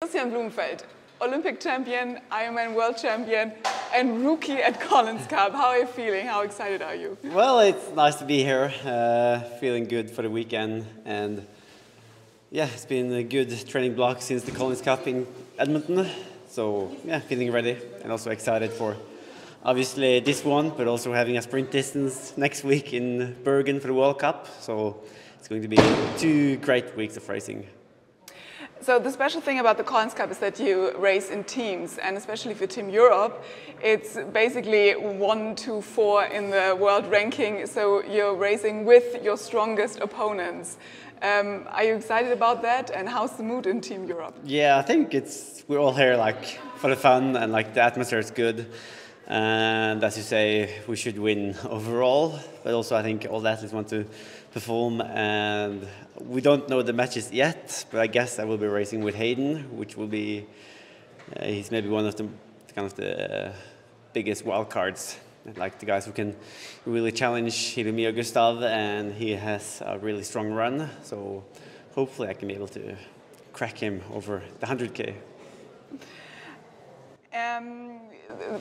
Kristian Blummenfelt, Olympic champion, Ironman World Champion, and rookie at Collins-Cup. How are you feeling? How excited are you? Well, it's nice to be here. Feeling good for the weekend, and yeah, it's been a good training block since the Collins-Cup in Edmonton. So yeah, feeling ready and also excited for obviously this one, but also having a sprint distance next week in Bergen for the World Cup. So it's going to be 2 great weeks of racing. So the special thing about the Collins-Cup is that you race in teams, and especially for Team Europe, it's basically 1 to 4 in the world ranking, so you're racing with your strongest opponents. Are you excited about that, and how's the mood in Team Europe? Yeah, I think we're all here like for the fun, and like the atmosphere is good. And as you say, we should win overall, but also I think all the athletes want to perform, and we don't know the matches yet, but I guess I will be racing with Hayden, which will be, he's maybe one of the biggest wild cards, like the guys who can really challenge me or Gustav, and he has a really strong run, so hopefully I can be able to crack him over the 100K.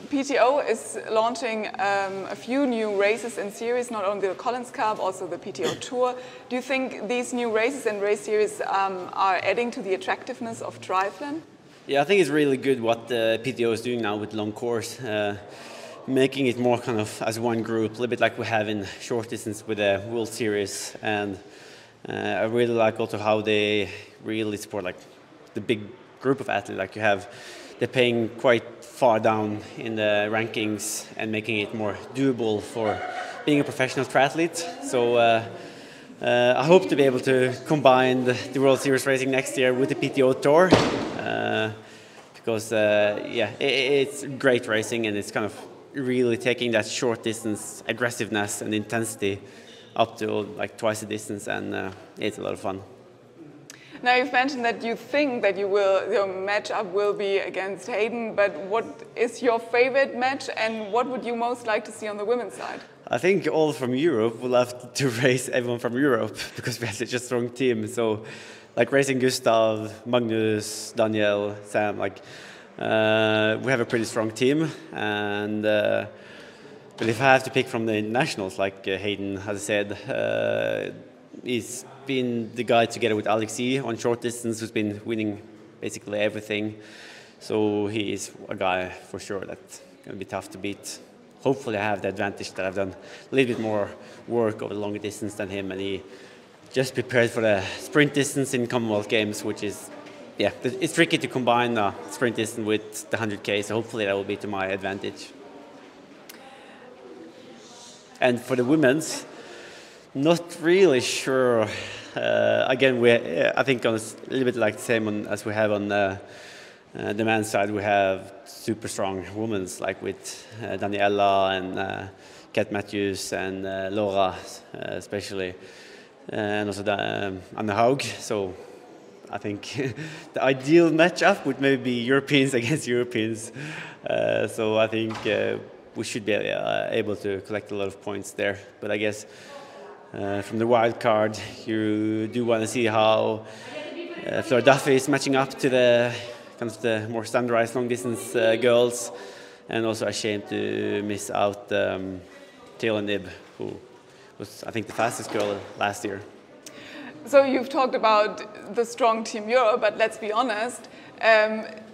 PTO is launching a few new races and series, not only the Collins Cup, also the PTO Tour. Do you think these new races and race series are adding to the attractiveness of triathlon? Yeah, I think it's really good what the PTO is doing now with long course, making it more kind of as one group, a little bit like we have in short distance with the World Series. And I really like also how they really support like the big group of athletes. Like they're paying quite far down in the rankings and making it more doable for being a professional triathlete. So I hope to be able to combine the World Series racing next year with the PTO Tour, because yeah, it's great racing, and it's kind of really taking that short distance aggressiveness and intensity up to like twice the distance, and it's a lot of fun. Now, you've mentioned that you think that your matchup will be against Hayden, but what is your favorite match, and what would you most like to see on the women's side? I think all from Europe will have to race everyone from Europe, because we have such a strong team. So, like racing Gustav, Magnus, Daniel, Sam, like we have a pretty strong team, and but if I have to pick from the internationals, like Hayden, as I said, he's been the guy together with Alexei on short distance who's been winning basically everything. So he is a guy for sure that's going to be tough to beat. Hopefully I have the advantage that I've done a little bit more work over the longer distance than him, and he just prepared for the sprint distance in Commonwealth Games, which is, yeah, it's tricky to combine the sprint distance with the 100K, so hopefully that will be to my advantage. And for the women's, not really sure. Again, I think on a little bit like the same as we have on the men's side. We have super strong women, like with Daniela and Kat Matthews and Laura, especially, and also Anne Haug. So I think the ideal matchup would maybe be Europeans against Europeans. So I think we should be able to collect a lot of points there. But I guess from the wild card, you do want to see how Fleur Duffy is matching up to the kind of the more standardized long distance girls, and also ashamed to miss out Taylor Nibb, who was I think the fastest girl last year. So you've talked about the strong Team Europe, but let's be honest,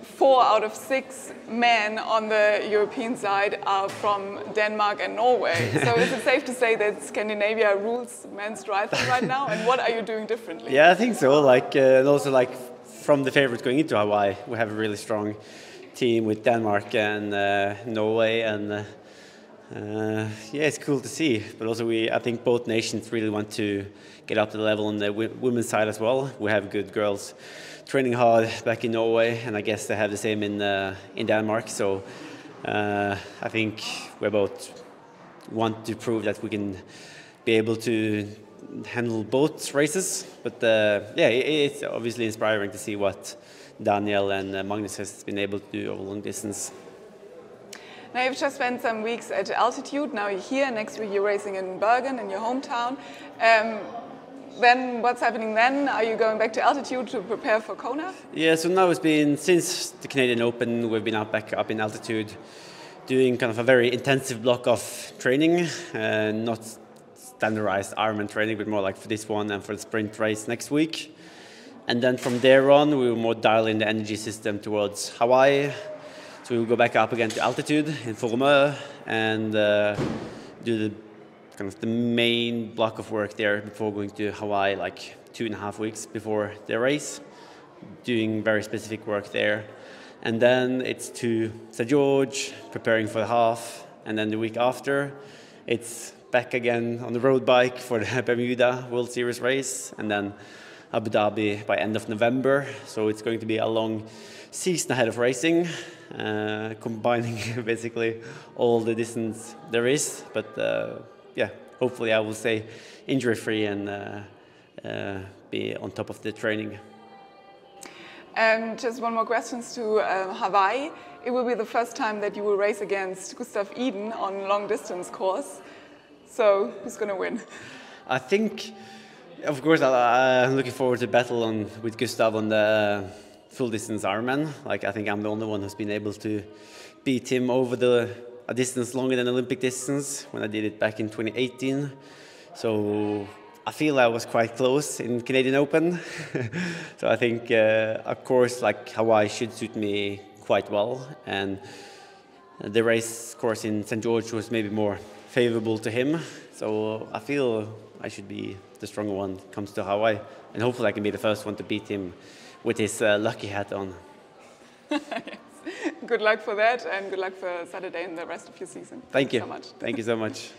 4 out of 6 men on the European side are from Denmark and Norway. So is it safe to say that Scandinavia rules men's triathlon right now? And what are you doing differently? Yeah, I think so. Like, and also like from the favorites going into Hawaii, we have a really strong team with Denmark and Norway, and yeah, it's cool to see. But also I think both nations really want to get up to the level on the women's side as well. We have good girls training hard back in Norway, and I guess they have the same in Denmark. So I think we both want to prove that we can be able to handle both races. But yeah, it's obviously inspiring to see what Daniel and Magnus has been able to do over long distance. Now, you've just spent some weeks at altitude. Now you're here. Next week you're racing in Bergen, in your hometown. then what's happening then? Are you going back to altitude to prepare for Kona? Yeah, so now it's been, since the Canadian Open, we've been back up in altitude, doing kind of a very intensive block of training, not standardized Ironman training, but more like for this one and for the sprint race next week. And then from there on, we will more dial in the energy system towards Hawaii. So we will go back up again to altitude in Formö and do the kind of the main block of work there before going to Hawaii, like 2.5 weeks before the race, doing very specific work there. And then it's to St. George, preparing for the half, and then the week after, it's back again on the road bike for the Bermuda World Series race, and then Abu Dhabi by end of November. So it's going to be a long season ahead of racing, combining basically all the distance there is. But yeah, hopefully I will stay injury-free and be on top of the training. And just one more question to Hawaii. It will be the first time that you will race against Gustav Iden on long-distance course. So who's going to win? I think, of course, I'm looking forward to battle with Gustav on the full-distance Ironman. Like, I think I'm the only one who's been able to beat him over a distance longer than Olympic distance when I did it back in 2018. So I feel I was quite close in Canadian Open. So I think a course like Hawaii should suit me quite well. And the race course in St. George was maybe more favorable to him. So I feel I should be the stronger one when it comes to Hawaii. And hopefully I can be the first one to beat him with his lucky hat on. Yes. Good luck for that, and good luck for Saturday and the rest of your season. Thank you so much. Thank you so much.